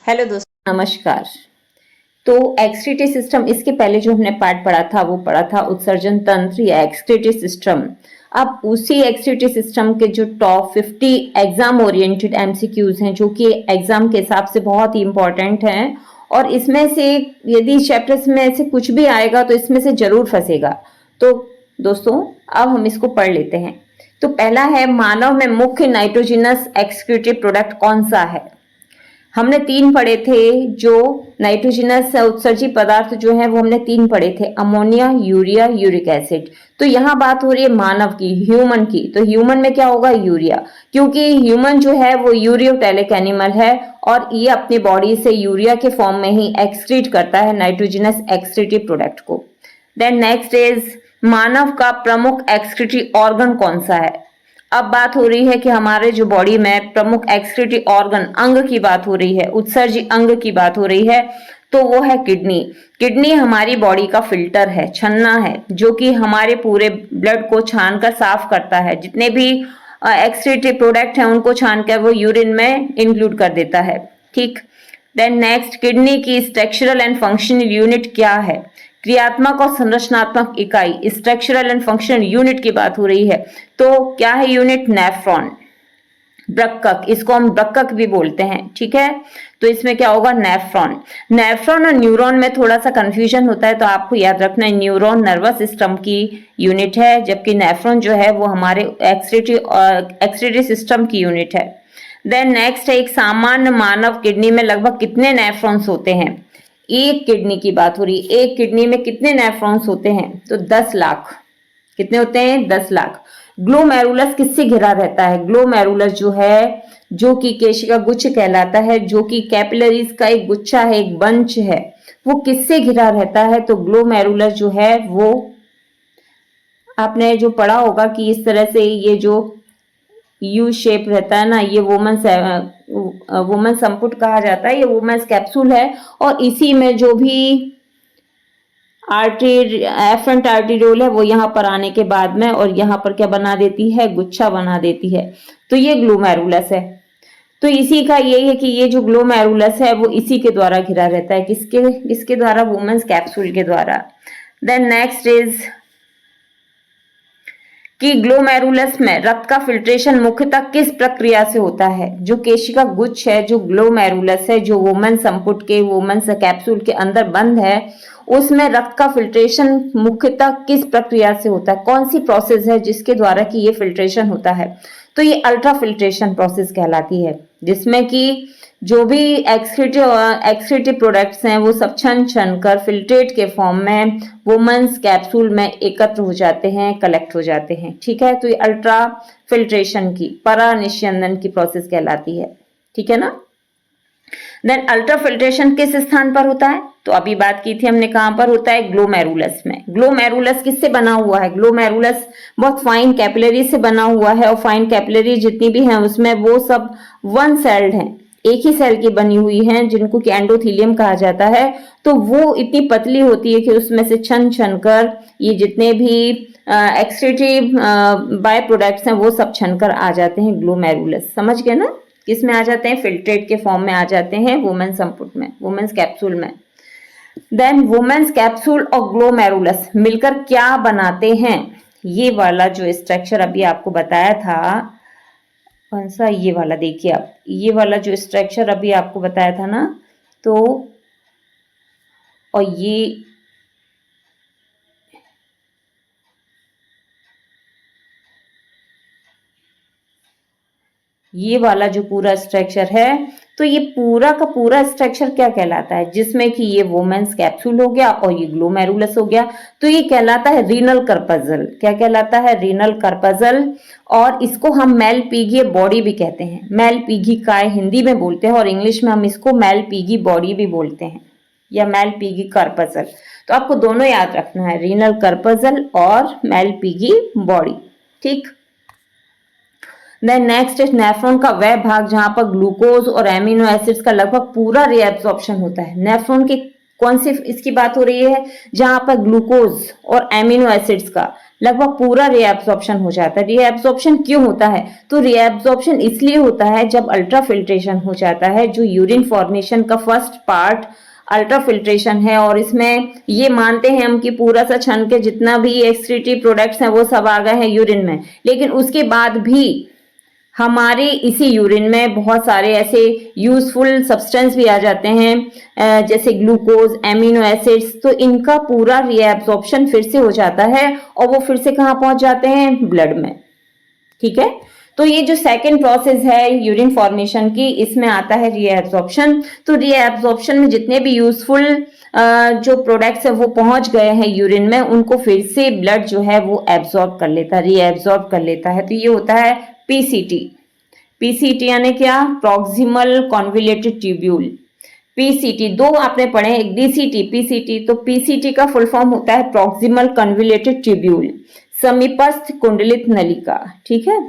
Hello दोस्तों, नमस्कार। तो एक्सक्रीटरी सिस्टम, इसके पहले जो हमने पार्ट पढ़ा था वो पढ़ा था उत्सर्जन तंत्र या एक्सक्रीटरी सिस्टम। अब उसी एक्सक्रीटरी सिस्टम के जो टॉप 50 एग्जाम ओरिएंटेड एमसीक्यूज हैं, जो कि एग्जाम के हिसाब से बहुत ही इंपॉर्टेंट हैं, और इसमें से यदि चैप्टर्स में से कुछ भी आएगा तो इसमें से जरूर फंसेगा। तो दोस्तों, अब हम इसको पढ़ लेते हैं। तो पहला है, मानव में मुख्य नाइट्रोजनस एक्सक्रीटरी प्रोडक्ट कौन सा है। हमने 3 पढ़े थे, जो नाइट्रोजनस उत्सर्जी पदार्थ जो है वो हमने 3 पढ़े थे, अमोनिया, यूरिया, यूरिक एसिड। तो यहाँ बात हो रही है मानव की, ह्यूमन की। तो ह्यूमन में क्या होगा, यूरिया, क्योंकि ह्यूमन जो है वो यूरियोटेलिक एनिमल है और ये अपनी बॉडी से यूरिया के फॉर्म में ही एक्सक्रीट करता है नाइट्रोजनस एक्सक्रीटरी प्रोडक्ट को। देन नेक्स्ट इज, मानव का प्रमुख एक्सक्रीटरी ऑर्गन कौन सा है। अब बात हो रही है कि हमारे जो बॉडी में प्रमुख एक्सक्रीटरी ऑर्गन, अंग की बात हो रही है, उत्सर्जी अंग की बात हो रही है, तो वो है किडनी। किडनी हमारी बॉडी का फिल्टर है, छन्ना है, जो कि हमारे पूरे ब्लड को छान कर साफ करता है। जितने भी एक्सक्रीटरी प्रोडक्ट हैं उनको छान कर वो यूरिन में इंक्लूड कर देता है। ठीक। देन नेक्स्ट, किडनी की स्ट्रक्चरल एंड फंक्शनल यूनिट क्या है। क्रियात्मक और संरचनात्मक इकाई, स्ट्रक्चरल एंड फंक्शनल यूनिट की बात हो रही है, तो क्या है यूनिट, नेफ्रॉन। ब्रक्कक, इसको हम ब्रक्कक भी बोलते हैं, ठीक है। तो इसमें क्या होगा, नेफ्रॉन। नेफ्रॉन और न्यूरॉन में थोड़ा सा कंफ्यूजन होता है, तो आपको याद रखना है, न्यूरॉन नर्वस सिस्टम की यूनिट है, जबकि नेफ्रॉन जो है वो हमारे एक्सक्रीटरी सिस्टम की यूनिट है। देन नेक्स्ट है, एक सामान्य मानव किडनी में लगभग कितने नेफ्रॉन्स होते हैं। एक किडनी की बात हो रही है, एक किडनी में कितने नेफ्रॉन्स होते हैं, तो 10 लाख। कितने होते हैं, 10 लाख। ग्लोमेरुलस किससे घिरा रहता है। ग्लोमेरुलस जो है, जो कि केशिका गुच्छ कहलाता है, जो कि कैपिलरीज का एक गुच्छा है, एक बंच है, वो किससे घिरा रहता है, तो ग्लोमेरुलस जो है वो, आपने जो पढ़ा होगा कि इस तरह से ये जो यू शेप रहता है ना, ये वुमन संपुट कहा जाता है, ये वुमेन्स कैप्सूल है, और इसी में जो भी एफरंट आर्टेरियोल है वो यहाँ पर आने के बाद में, और यहाँ पर क्या बना देती है, गुच्छा बना देती है। तो ये ग्लोमेरुलस है। तो इसी का यही है कि ये जो ग्लोमेरुलस है वो इसी के द्वारा घिरा रहता है, इसके द्वारा, वुमेन्स कैप्सूल के द्वारा। देन नेक्स्ट इज कि ग्लोमेरुलस में रक्त का फिल्ट्रेशन मुख्यतः किस प्रक्रिया से होता है। जो केशिका गुच्छ है, जो ग्लोमेरुलस है, जो वुमेन संपुट के, वुमेन्स कैप्सूल के अंदर बंद है, उसमें रक्त का फिल्ट्रेशन मुख्यतः किस प्रक्रिया से होता है, कौन सी प्रोसेस है जिसके द्वारा कि ये फिल्ट्रेशन होता है। तो ये अल्ट्रा फिल्ट्रेशन प्रोसेस कहलाती है, जिसमें कि जो भी एक्सक्रीटरी प्रोडक्ट्स हैं वो सब छन छन कर फिल्ट्रेट के फॉर्म में वुमेन्स कैप्सूल में एकत्र हो जाते हैं, कलेक्ट हो जाते हैं, ठीक है। तो ये अल्ट्रा फिल्ट्रेशन की, परानिस्यंदन की प्रोसेस कहलाती है, ठीक है ना। देन अल्ट्रा फिल्ट्रेशन किस स्थान पर होता है, तो अभी बात की थी हमने, कहां पर होता है, ग्लोमेरुलस में। ग्लोमेरुलस किससे बना हुआ है, ग्लोमेरुलस बहुत फाइन कैपिलरी से बना हुआ है, और फाइन कैपिलरी जितनी भी हैं उसमें वो सब 1 सेल्ड हैं, एक ही सेल की बनी हुई हैं, जिनको कि एंडोथीलियम कहा जाता है। तो वो इतनी पतली होती है कि उसमें से छन छन कर ये जितने भी एक्सक्रीटरी बाय प्रोडक्ट्स हैं वो सब छन कर आ जाते हैं ग्लोमेरुलस। समझ गए ना, किसमें आ जाते हैं, फिल्ट्रेट के फॉर्म में आ जाते हैं, वुमेन संपुट में, वुमेन्स कैप्सूल में। देन वुमेन्स कैप्सूल और ग्लोमेरुलस मिलकर क्या बनाते हैं। ये वाला जो स्ट्रक्चर अभी आपको बताया था, कौन सा, ये वाला देखिए आप, ये वाला जो स्ट्रक्चर अभी आपको बताया था ना, तो और ये वाला जो पूरा स्ट्रक्चर है, तो ये पूरा का पूरा स्ट्रक्चर क्या कहलाता है, जिसमें कि ये वुमेन्स कैप्सूल हो गया और ये ग्लोमेरुलस हो गया, तो ये कहलाता है रीनल कर्पजल। क्या कहलाता है, रीनल कर्पजल। और इसको हम मेलपीगीय बॉडी भी कहते हैं, मेलपीगी काय हिंदी में बोलते हैं, और इंग्लिश में हम इसको मेलपीगी बॉडी भी बोलते हैं, या मेलपीगी कर्पजल। तो आपको दोनों याद रखना है, रीनल कर्पजल और मेलपीगी बॉडी, ठीक। देन नेक्स्ट इज नेफ्रॉन का वह भाग जहां पर ग्लूकोज और एमिनो एसिड्स का लगभग पूरा रीएब्सॉर्प्शन होता है। नेफ्रॉन के कौन सी इसकी बात हो रही है? जहां पर ग्लूकोज और एमिनो एसिड्स का लगभग पूरा रीएब्जॉर्प्शन हो जाता है। रीएब्जॉर्प्शन क्यों होता है? तो रीएब्जॉर्प्शन इसलिए होता है जब अल्ट्रा फिल्ट्रेशन हो जाता है। जो यूरिन फॉर्मेशन का फर्स्ट पार्ट अल्ट्रा फिल्ट्रेशन है, और इसमें ये मानते हैं हम कि पूरा सा छन के जितना भी एक्सक्रीटरी प्रोडक्ट्स हैं वो सब आ गए हैं यूरिन में, लेकिन उसके बाद भी हमारे इसी यूरिन में बहुत सारे ऐसे यूजफुल सब्सटेंस भी आ जाते हैं जैसे ग्लूकोज, एमिनो एसिड्स, तो इनका पूरा रीएब्जॉर्प्शन फिर से हो जाता है और वो फिर से कहाँ पहुंच जाते हैं? ब्लड में। ठीक है, तो ये जो सेकंड प्रोसेस है यूरिन फॉर्मेशन की, इसमें आता है रीएब्जॉर्प्शन। तो रीएब्जॉर्प्शन में जितने भी यूजफुल जो प्रोडक्ट्स है वो पहुंच गए हैं यूरिन में, उनको फिर से ब्लड जो है वो एब्जॉर्ब कर लेता है, रीएब्जॉर्ब कर लेता है। तो ये होता है पीसीटी। पीसीटी यानी क्या? Proximal convoluted tubule. पीसीटी दो आपने पढ़े, एक डीसीटी, पीसीटी। तो पीसीटी का फुल फॉर्म होता है प्रॉक्सिमल कन्वोल्यूटेड ट्यूब्यूल, समीपस्थ कुंडलित नलिका। ठीक है,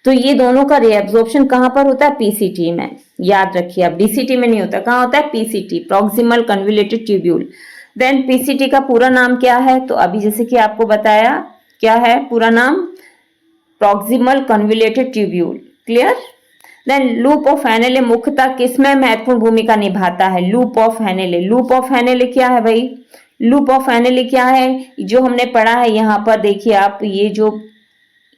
तो ये दोनों का रीएब्जॉर्प्शन कहां पर होता है? पीसीटी में। याद रखिए, अब डीसीटी में नहीं होता, कहां होता है? PCT, proximal convoluted tubule. Then PCT का पूरा नाम क्या है? तो अभी जैसे कि आपको बताया, क्या है पूरा नाम? Proximal convoluted tubule. Clear? Then loop of Henle मुख्यतः किसमें महत्वपूर्ण भूमिका निभाता है? Loop of Henle. Loop of Henle क्या है भाई? लूप ऑफ हेनेले क्या है? जो हमने पढ़ा है यहाँ पर देखिए आप,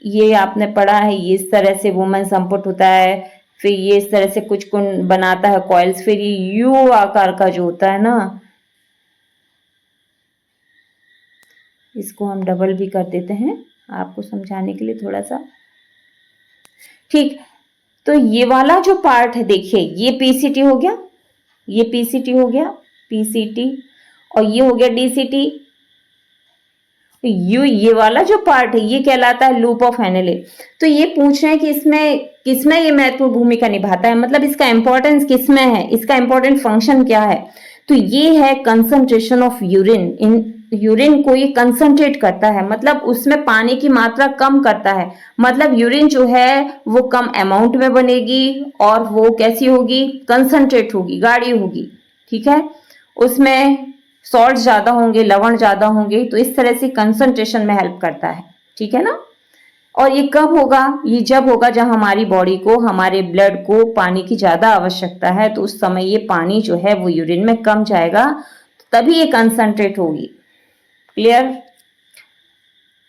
ये आपने पढ़ा है, ये इस तरह से वुमेन संपुट होता है, फिर ये इस तरह से कुछ कुन बनाता है कॉइल्स, फिर ये यू आकार का जो होता है ना, इसको हम डबल भी कर देते हैं आपको समझाने के लिए थोड़ा सा। ठीक, तो ये वाला जो पार्ट है देखिए, ये पीसीटी हो गया, ये पीसीटी हो गया, पीसीटी, और ये हो गया डीसीटी। ये वाला जो पार्ट है ये कहलाता है लूप ऑफ हेनेले। तो ये पूछ रहे हैं कि इसमें किसमें ये महत्वपूर्ण भूमिका निभाता है, मतलब इसका इंपॉर्टेंस किसमें है, इसका इंपॉर्टेंट फंक्शन क्या है? तो ये है concentration of urine. In urine को ये कंसंट्रेट करता है, मतलब उसमें पानी की मात्रा कम करता है, मतलब यूरिन जो है वो कम अमाउंट में बनेगी और वो कैसी होगी? कंसंट्रेट होगी, गाढ़ी होगी। ठीक है, उसमें सॉल्ट ज्यादा होंगे, लवण ज्यादा होंगे, तो इस तरह से कंसंट्रेशन में हेल्प करता है। ठीक है ना? और ये कब होगा? ये जब होगा जब हमारी बॉडी को, हमारे ब्लड को पानी की ज्यादा आवश्यकता है, तो उस समय ये पानी जो है वो यूरिन में कम जाएगा, तभी ये कंसंट्रेट होगी। क्लियर?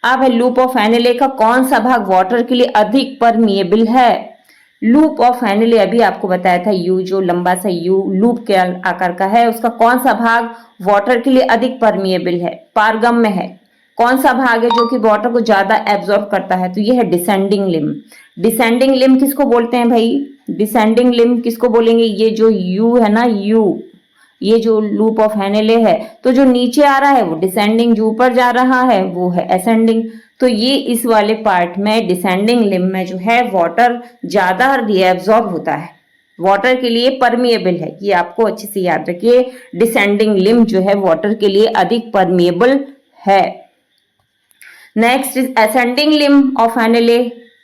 अब है लूप ऑफ हेनेले का कौन सा भाग वाटर के लिए अधिक परमिएबल है? लूप ऑफ हेनेले अभी आपको बताया था, यू जो लंबा सा यू लूप के आकार का है, उसका कौन सा भाग वाटर के लिए अधिक परमिएबल है, पारगम्य है? कौन सा भाग है जो कि वाटर को ज्यादा एब्जॉर्ब करता है? तो ये है डिसेंडिंग लिम्ब। डिसेंडिंग लिम्ब किसको बोलते हैं भाई? डिसेंडिंग लिम्ब किसको बोलेंगे? ये जो यू है ना, यू, ये जो लूप ऑफ हेनेले है, तो जो नीचे आ रहा है वो डिसेंडिंग, जो ऊपर जा रहा है वो है असेंडिंग। तो ये इस वाले पार्ट में डिसेंडिंग लिम्ब में जो है वाटर ज्यादा रीएब्जॉर्ब होता है, वाटर के लिए परमिएबल है। ये आपको अच्छे से याद रखिए, डिसेंडिंग लिम्ब जो है वाटर के लिए अधिक परमिएबल है। Next is ascending limb of Henle.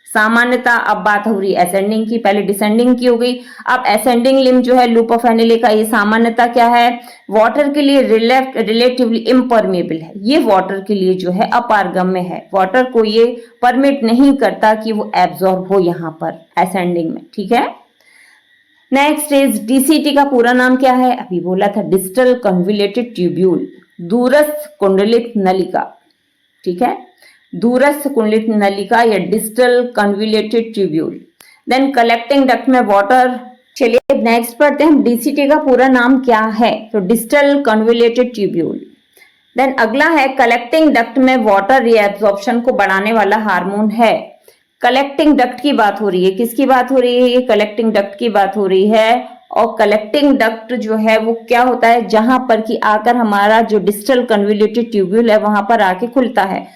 सामान्यता अब बात हो रही है असेंडिंग की, पहले डिसेंडिंग की हो गई, अब असेंडिंग लिम्ब जो है लूप ऑफ हेनेले का, ये सामान्यता क्या है? वाटर के लिए रिलेटिवली इम्परमेबल है, ये वाटर के लिए जो है अपारगम्य है, वाटर को ये परमिट नहीं करता कि वो एब्जॉर्ब हो यहाँ पर असेंडिंग में। ठीक है, नेक्स्ट इज डीसीटी का पूरा नाम क्या है? अभी बोला था, डिस्टल कन्वोल्यूटेड ट्यूब्यूल, दूरस्थ कुंडलित नलिका। ठीक है, दूरस्थ कुंडलित नलिका या distal convoluted tubule. Then collecting duct में वाटर। चलिए नेक्स्ट पढ़ते हैं हम, डीसीटी का पूरा नाम क्या है? तो डिस्टल कन्वोल्यूटेड ट्यूब्यूल। देन अगला है कलेक्टिंग डक्ट में वाटर रीएब्जॉर्प्शन को बढ़ाने वाला हार्मोन है। कलेक्टिंग डक्ट की बात हो रही है, किसकी बात हो रही है? ये कलेक्टिंग डक्ट की बात हो रही है। और कलेक्टिंग डक्ट जो है वो क्या होता है? जहां पर कि आकर हमारा जो डिस्टल कन्वोल्यूटेड ट्यूब्यूल है वहां पर आके खुलता है,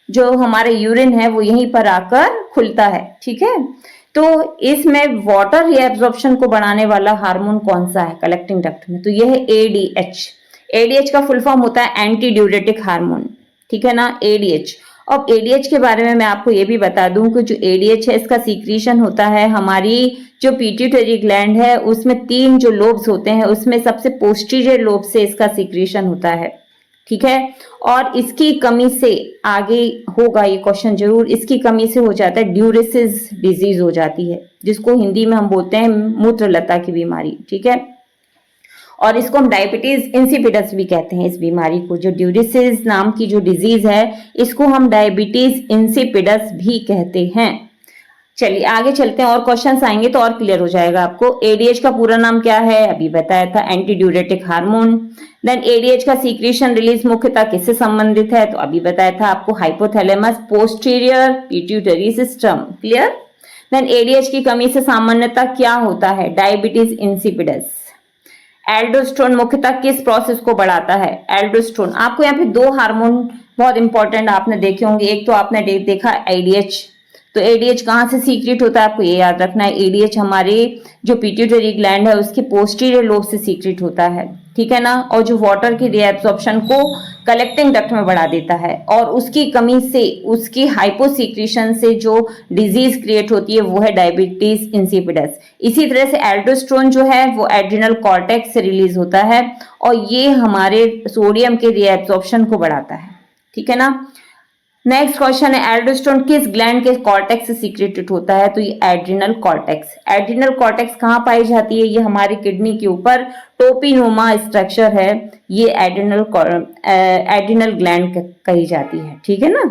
जो हमारे यूरिन है वो यहीं पर आकर खुलता है। ठीक है, तो इसमें वाटर रीएब्जॉर्प्शन को बढ़ाने वाला हार्मोन कौन सा है कलेक्टिंग डक्ट में? तो यह है एडीएच। एडीएच का फुल फॉर्म होता है एंटी ड्यूरेटिक हार्मोन। ठीक है ना, एडीएच। अब एडीएच के बारे में मैं आपको ये भी बता दूं कि जो एडीएच है इसका सीक्रीशन होता है हमारी जो पिट्यूटरी ग्लैंड है उसमें 3 जो लोब्स होते हैं उसमें सबसे पोस्टीरियर लोब से इसका सीक्रीशन होता है, ठीक है। और इसकी कमी से आगे होगा ये क्वेश्चन जरूर, इसकी कमी से हो जाता है ड्यूरेसिस डिजीज हो जाती है, जिसको हिंदी में हम बोलते हैं मूत्रलता की बीमारी, ठीक है। और इसको हम डायबिटीज इंसिपिडस भी कहते हैं। इस बीमारी को, जो ड्यूरेसिस नाम की जो डिजीज है, इसको हम डायबिटीज इंसिपिडस भी कहते हैं। चलिए आगे चलते हैं, और क्वेश्चंस आएंगे तो और क्लियर हो जाएगा आपको। एडीएच का पूरा नाम क्या है, अभी बताया था, antidiuretic hormone. Then ADH का सीक्रेशन रिलीज मुख्यतः किससे संबंधित है, तो अभी बताया था आपको, hypothalamus posterior pituitary system, clear. Then ADH की कमी से सामान्यतः क्या होता है, डायबिटीज इंसिपिडस। एल्डोस्टेरोन मुख्यतः किस प्रोसेस को बढ़ाता है, एल्डोस्टेरोन। आपको यहाँ पे 2 हार्मोन बहुत इंपॉर्टेंट आपने देखे होंगे, एक तो आपने देखा एडीएच, तो एडीएच कहाँ से सीक्रेट होता है आपको ये याद रखना है। एडीएच हमारे जो पिट्यूटरी ग्लैंड है उसके पोस्टीरियर लोब से सीक्रेट होता है, ठीक है ना। और जो वाटर की रीएब्सॉर्प्शन को कलेक्टिंग डक्ट में बढ़ा देता है, और उसकी कमी से, उसकी हाइपोसीक्रेशन से जो डिजीज क्रिएट होती है वो है डायबिटीज इंसिपिडस। इसी तरह से एल्डोस्टेरोन जो है वो एड्रिनल कॉर्टेक्स से रिलीज होता है, और ये हमारे सोडियम के रीएब्सॉर्प्शन को बढ़ाता है, ठीक है ना। नेक्स्ट क्वेश्चन है, एल्डोस्टेरोन किस ग्लैंड के कॉर्टेक्स से सीक्रेटेड होता है, तो ये एड्रिनल कॉर्टेक्स। एड्रिनल कॉर्टेक्स कहाँ पाई जाती है, ये हमारी किडनी के ऊपर टोपीनुमा स्ट्रक्चर है, ये एड्रिनल ग्लैंड कही जाती है, ठीक है ना।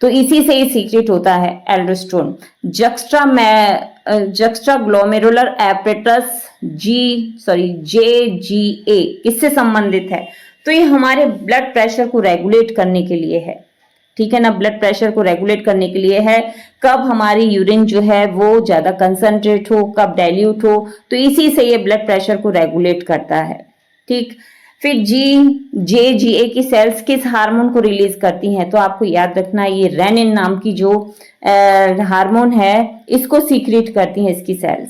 तो इसी से ही सीक्रेट होता है aldosterone. Juxta glomerular apparatus JGA किससे संबंधित है, तो ये हमारे ब्लड प्रेशर को रेगुलेट करने के लिए है, ठीक है ना। ब्लड प्रेशर को रेगुलेट करने के लिए है, कब हमारी यूरिन जो है वो ज्यादा कंसंट्रेट हो, कब डाइल्यूट हो, तो इसी से ये ब्लड प्रेशर को रेगुलेट करता है, ठीक। फिर JGA की सेल्स किस हार्मोन को रिलीज करती हैं, तो आपको याद रखना है ये रेनिन नाम की जो हार्मोन है इसको सीक्रेट करती हैं इसकी सेल्स,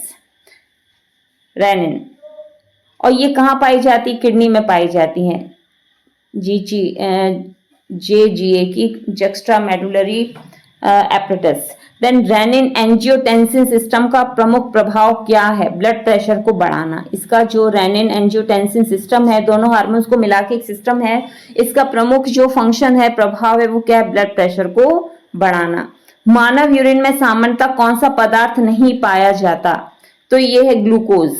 रेनिन। और ये कहाँ पाई जाती, किडनी में पाई जाती हैं, JGA की juxtamedullary apparatus. Then renin angiotensin system का प्रमुख प्रभाव क्या है, ब्लड प्रेशर को बढ़ाना। इसका जो रेनिन एंजियोटेंसिन सिस्टम है, दोनों हार्मोन्स को मिला के एक सिस्टम है, इसका प्रमुख जो फंक्शन है, प्रभाव है, वो क्या है, ब्लड प्रेशर को बढ़ाना। मानव यूरिन में सामान्यतः कौन सा पदार्थ नहीं पाया जाता, तो ये है ग्लूकोज।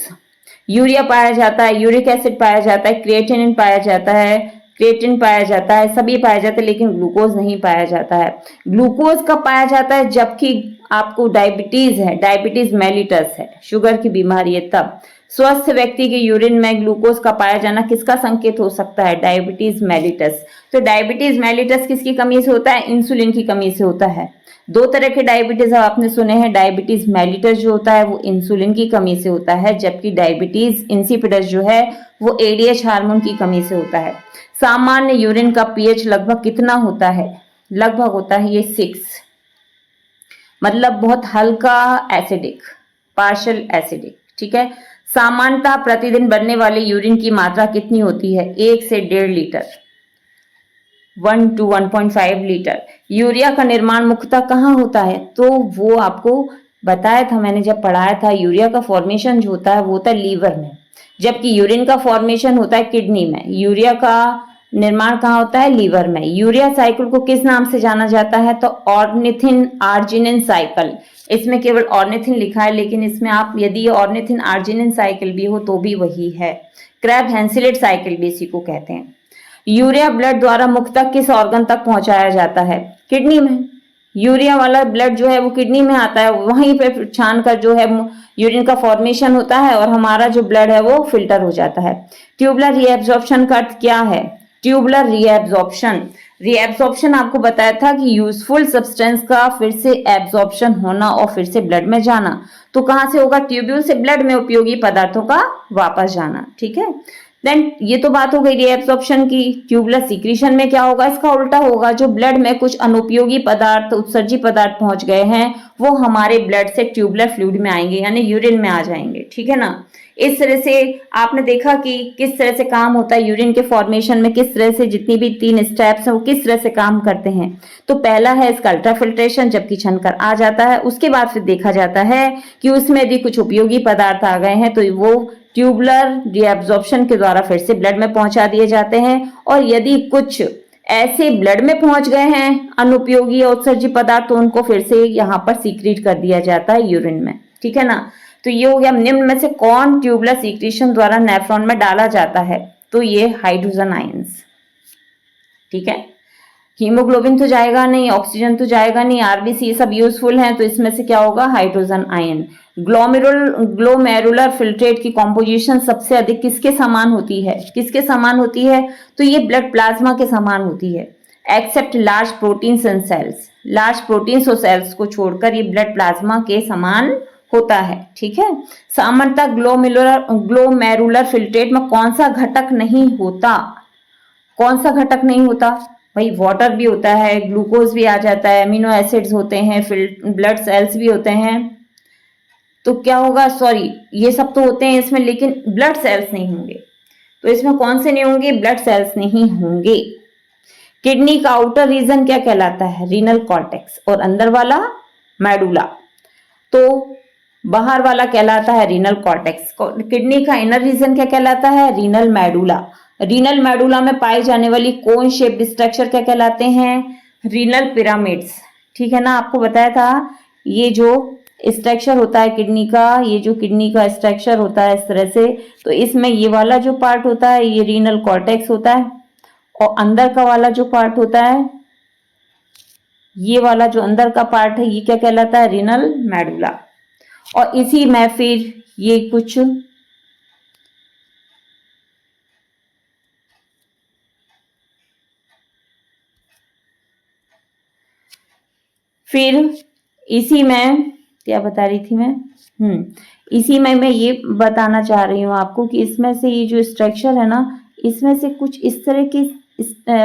यूरिया पाया जाता है, यूरिक एसिड पाया जाता है, क्रिएटिनिन पाया जाता है, क्रिएटिन पाया जाता है, सभी पाया जाता है, लेकिन ग्लूकोज नहीं पाया जाता है। ग्लूकोज कब पाया जाता है, जबकि आपको डायबिटीज है, डायबिटीज मेलिटस है, शुगर की बीमारी है, तब। स्वस्थ व्यक्ति के यूरिन में ग्लूकोज का पाया जाना किसका संकेत हो सकता है, डायबिटीज मेलिटस। तो डायबिटीज मेलिटस किसकी कमी से होता है, इंसुलिन की कमी से होता है। 2 तरह के डायबिटीज आपने सुने हैं, डायबिटीज मेलिटस जो होता है वो इंसुलिन की कमी से होता है, जबकि डायबिटीज इंसिपिडस जो है वो एडीएच हार्मोन की कमी से होता है। सामान्य यूरिन का पीएच लगभग कितना होता है, लगभग होता है ये 6, मतलब बहुत हल्का एसिडिक, पार्शियल एसिडिक, ठीक है। सामान्यतः प्रतिदिन बनने वाले यूरिन की मात्रा कितनी होती है, 1 से 1.5 लीटर, 1 to 1.5 लीटर। यूरिया का निर्माण मुख्यतः कहाँ होता है, तो वो आपको बताया था मैंने जब पढ़ाया था, यूरिया का फॉर्मेशन जो होता है वो होता है लीवर में, जबकि यूरिन का फॉर्मेशन होता है किडनी में। यूरिया का निर्माण कहाँ होता है, लीवर में। यूरिया साइकिल को किस नाम से जाना जाता है, तो ऑर्निथिन आर्जिनिन साइकिल। इसमें केवल ऑर्निथिन लिखा है, लेकिन इसमें आप यदि ऑर्निथिन आर्जिनिन साइकिल भी हो तो भी वही है। क्रैब हैंसिलेट साइकिल भी इसी को कहते हैं। यूरिया ब्लड द्वारा मुख्यतः किस ऑर्गन तक पहुंचाया जाता है, किडनी में। यूरिया वाला ब्लड जो है वो किडनी में आता है, वहीं पे छान कर जो है यूरिन का फॉर्मेशन होता है और हमारा जो ब्लड है वो फिल्टर हो जाता है। ट्यूबुलर रीएब्जॉर्प्शन का अर्थ क्या है, ट्यूबुलर रीएब्जॉर्प्शन, रीएब्जॉर्प्शन आपको बताया था कि यूजफुल सब्सटेंस का फिर से एब्जॉर्प्शन होना और फिर से ब्लड में जाना। तो कहां से होगा, ट्यूब्यूल से ब्लड में उपयोगी पदार्थों का वापस जाना, ठीक है। देन ये तो बात हो गई रीएब्जॉर्प्शन की। ट्यूबुलर सीक्रेशन में क्या होगा, इसका उल्टा होगा। जो ब्लड में कुछ अनुपयोगी पदार्थ, उत्सर्जी पदार्थ पहुंच गए हैं, वो हमारे ब्लड से ट्यूबुलर फ्लूइड में आएंगे, यानी यूरिन में आ जाएंगे। ठीक है ना। इस तरह से आपने देखा कि किस तरह से काम होता है यूरिन के फॉर्मेशन में, किस तरह से जितनी भी 3 स्टेप्स हैं वो किस तरह से काम करते हैं। तो पहला है इसका अल्ट्राफिल्ट्रेशन, जबकि छनकर आ जाता है। उसके बाद फिर देखा जाता है कि उसमें यदि कुछ उपयोगी पदार्थ आ गए हैं तो वो ट्यूबुलर रीअब्जॉर्प्शन के द्वारा फिर से ब्लड में पहुंचा दिए जाते हैं। और यदि कुछ ऐसे ब्लड में पहुंच गए हैं अनुपयोगी और उत्सर्जी पदार्थ, तो उनको फिर से यहाँ पर सीक्रेट कर दिया जाता है यूरिन में। ठीक है ना। तो ये हो गया निम्न में से कौन ट्यूबुलर सीक्रेशन द्वारा नेफ्रॉन में डाला जाता है, तो ये हाइड्रोजन आयंस। ठीक है। हीमोग्लोबिन तो जाएगा नहीं, ऑक्सीजन तो जाएगा नहीं, आरबीसी ये सब यूजफुल हैं, तो इसमें से क्या होगा, हाइड्रोजन आयन। ग्लोमेरुलर फिल्ट्रेट की कॉम्पोजिशन सबसे अधिक किसके समान होती है, किसके समान होती है, तो ये ब्लड प्लाज्मा के समान होती है, except large proteins and cells. Large proteins और सेल्स को छोड़कर ये ब्लड प्लाज्मा के समान होता है। ठीक है। सामान्यतः ग्लोमेरुलर फिल्ट्रेट में कौन सा घटक नहीं होता, कौन सा घटक नहीं होता भाई, वाटर भी होता है, ग्लूकोज भी आ जाता है, अमीनो एसिड्स होते हैं, ब्लड सेल्स भी होते हैं। तो क्या होगा, सॉरी ये सब तो होते हैं इसमें, लेकिन ब्लड सेल्स नहीं होंगे। तो इसमें कौन से नहीं होंगे, ब्लड सेल्स नहीं होंगे। किडनी का आउटर रीजन क्या कहलाता है, रीनल कॉर्टेक्स, और अंदर वाला मेडुला। तो बाहर वाला कहलाता है रीनल कॉर्टेक्स। किडनी का इनर रीजन क्या कहलाता है, रीनल मेडुला। रीनल मेडुला में पाई जाने वाली कोन शेप्ड स्ट्रक्चर क्या कहलाते हैं, रीनल पिरामिड्स। ठीक है ना। आपको बताया था ये जो स्ट्रक्चर होता है किडनी का, ये जो किडनी का स्ट्रक्चर होता है इस तरह से, तो इसमें ये वाला जो पार्ट होता है ये रीनल कॉर्टेक्स होता है, और अंदर का वाला जो पार्ट होता है, ये वाला जो अंदर का पार्ट है, ये क्या कहलाता है, रीनल मेडुला। और इसी में फिर ये कुछ फिर इसी में क्या बता रही थी मैं, इसी में मैं ये बताना चाह रही हूँ आपको कि इसमें से ये जो स्ट्रक्चर है ना, इसमें से कुछ इस तरह के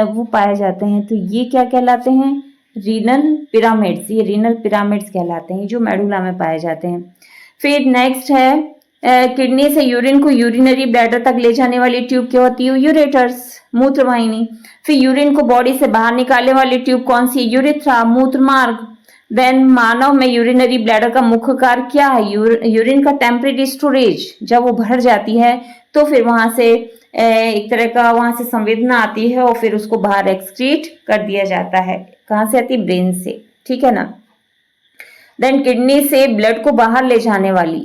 वो पाए जाते हैं, तो ये क्या कहलाते हैं, रीनल पिरामिड्स। ये रीनल पिरामिड्स कहलाते हैं जो मेडुला में पाए जाते हैं। फिर नेक्स्ट है किडनी से यूरिन को यूरिनरी ब्लैडर तक ले जाने वाली ट्यूब क्या होती है, यूरेटर्स, मूत्रवाहिनी। फिर यूरिन को बॉडी से बाहर निकालने वाली ट्यूब कौन सी है, यूरिथ्रा, मूत्रमार्ग। देन मानव में यूरिनरी ब्लैडर का मुख्य कार्य क्या है, यूरिन का टेम्परेरी स्टोरेज। जब वो भर जाती है तो फिर वहां से एक तरह का वहां से संवेदना आती है और फिर उसको बाहर एक्सक्रीट कर दिया जाता है। कहां से आती है, ब्रेन से। ठीक है ना। देन किडनी से ब्लड को बाहर ले जाने वाली,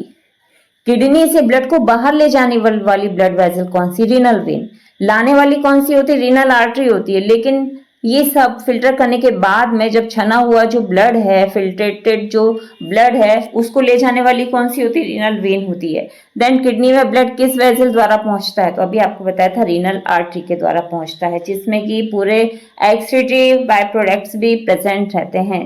किडनी से ब्लड को बाहर ले जाने वाली ब्लड वेसल कौन सी, रीनल वेन। लाने वाली कौन सी होती है, रीनल आर्टरी होती है। लेकिन ये सब फिल्टर करने के बाद में जब छना हुआ जो ब्लड है, फिल्ट्रेटेड जो ब्लड है, उसको ले जाने वाली कौन सी होती है, रीनल वेन होती है। देन किडनी में ब्लड किस वेसल द्वारा पहुंचता है, तो अभी आपको बताया था रीनल आर्टरी के द्वारा पहुंचता है, जिसमें कि पूरे एक्सक्रीटिव बाय प्रोडक्ट्स भी प्रेजेंट रहते हैं।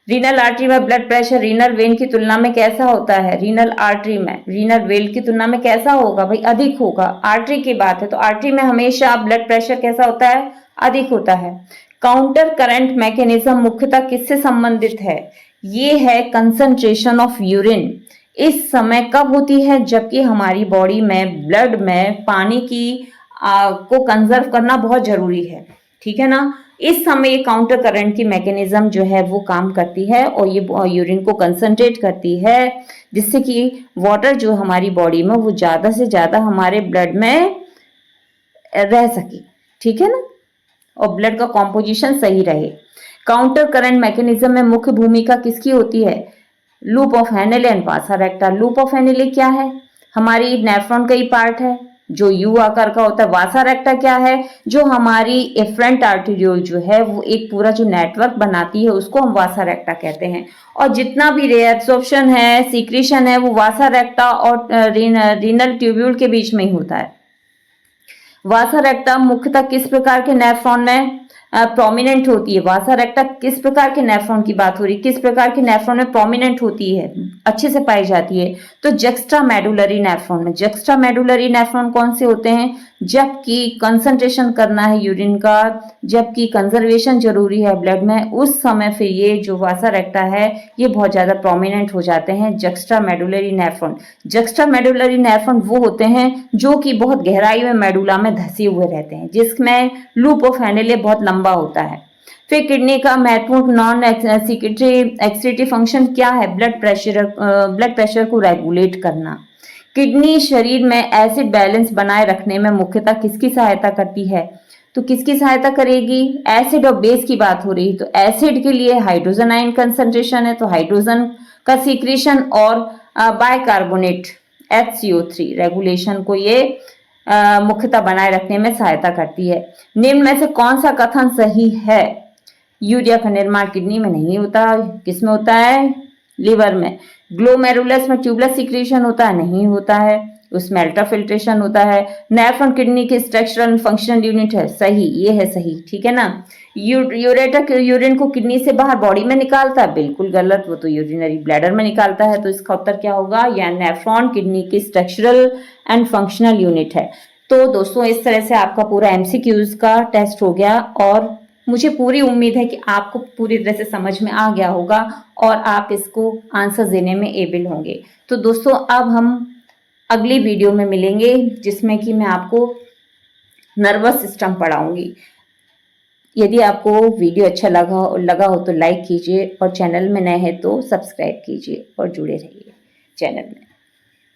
रीनल आर्टरी में ब्लड प्रेशर रीनल वेन की तुलना में कैसा होता है, रीनल आर्टरी में रीनल वेन की तुलना में कैसा होगा भाई, अधिक होगा। आर्टरी की बात है तो आर्टरी में हमेशा ब्लड प्रेशर कैसा होता है, अधिक होता है। काउंटर करंट मैकेनिज्म मुख्यतः किससे संबंधित है, ये है कंसंट्रेशन ऑफ यूरिन। इस समय कब होती है, जबकि हमारी बॉडी में ब्लड में पानी की को कंजर्व करना बहुत जरूरी है। ठीक है ना। इस समय ये काउंटर करंट की मैकेनिज्म जो है वो काम करती है और ये यूरिन को कंसंट्रेट करती है, जिससे कि वाटर जो हमारी बॉडी में वो ज्यादा से ज्यादा हमारे ब्लड में रह सके। ठीक है ना। और ब्लड का कॉम्पोजिशन सही रहे। काउंटर करंट मैकेनिज्म में मुख्य भूमिका किसकी होती है, loop of Henle and vasa recta. Loop of Henle क्या है, हमारी नेफ्रॉन का ही पार्ट है जो यू आकार का होता है। वासा रेक्टा क्या है, जो हमारी एफरेंट आर्टेरियोल जो है वो एक पूरा जो नेटवर्क बनाती है उसको हम वासा रेक्टा कहते हैं। और जितना भी रीएब्सॉर्प्शन है, सीक्रेशन है, वो वासा रेक्टा और रीनल ट्यूब्यूल के बीच में ही होता है। वासा रेक्टा मुख्यतः किस प्रकार के नेफ्रॉन में प्रोमिनेंट होती है। वासा रेक्टा किस प्रकार के नेफ्रॉन की बात हो रही है, किस प्रकार के नेफ्रॉन में प्रोमिनेंट होती है, अच्छे से पाई जाती है? तो जक्स्ट्रा मेडुलरी नेफ्रॉन में। जक्स्ट्रा मेडुलरी नेफ्रॉन कौन से होते हैं? जबकि कंसंट्रेशन करना है यूरिन का, जबकि कंजर्वेशन जरूरी है ब्लड में, उस समय फिर ये जो वासा रेक्टा है ये बहुत ज्यादा प्रोमिनेंट हो जाते हैं juxta medullary nephron. Juxta medullary nephron वो होते हैं जो कि बहुत गहराई में मेडुला में धसे हुए रहते हैं, जिसमें लूप ऑफ हैंडले बहुत लंबा होता है। फिर किडनी का महत्वपूर्ण नॉन एक्सक्रीटरी फंक्शन क्या है? ब्लड प्रेशर को रेगुलेट करना। किडनी शरीर में एसिड बैलेंस बनाए रखने में मुख्यतः किसकी सहायता करती है? तो किसकी सहायता करेगी? एसिड और बेस की बात हो रही है, तो एसिड के लिए हाइड्रोजन आयन कंसंट्रेशन है, तो हाइड्रोजन का सीक्रेशन और बाइकार्बोनेट HCO3 रेगुलेशन को ये मुख्यतः बनाए रखने में सहायता करती है। निम्न में से कौन सा कथन सही है? यूरिया का निर्माण किडनी में नहीं होता, किसमें होता है? लिवर में। ग्लोमेरुलस में ट्यूबुलर सीक्रेशन होता है, नहीं होता है, उसमें अल्ट्राफिल्ट्रेशन होता है। नेफ्रॉन किडनी की स्ट्रक्चरल एंड फंक्शनल यूनिट है, सही, ये है सही, ठीक है ना। यूरेटर यूरिन को किडनी से बाहर बॉडी में निकालता है, बिल्कुल गलत, वो तो यूरिनरी ब्लैडर में निकालता है। तो इसका उत्तर क्या होगा? या नेफ्रॉन किडनी की स्ट्रक्चरल एंड फंक्शनल यूनिट है। तो दोस्तों इस तरह से आपका पूरा MCQs का टेस्ट हो गया और मुझे पूरी उम्मीद है कि आपको पूरी तरह से समझ में आ गया होगा और आप इसको आंसर देने में एबल होंगे। तो दोस्तों अब हम अगली वीडियो में मिलेंगे जिसमें कि मैं आपको नर्वस सिस्टम पढ़ाऊंगी। यदि आपको वीडियो अच्छा लगा हो तो लाइक कीजिए और चैनल में नए हैं तो सब्सक्राइब कीजिए और जुड़े रहिए चैनल में।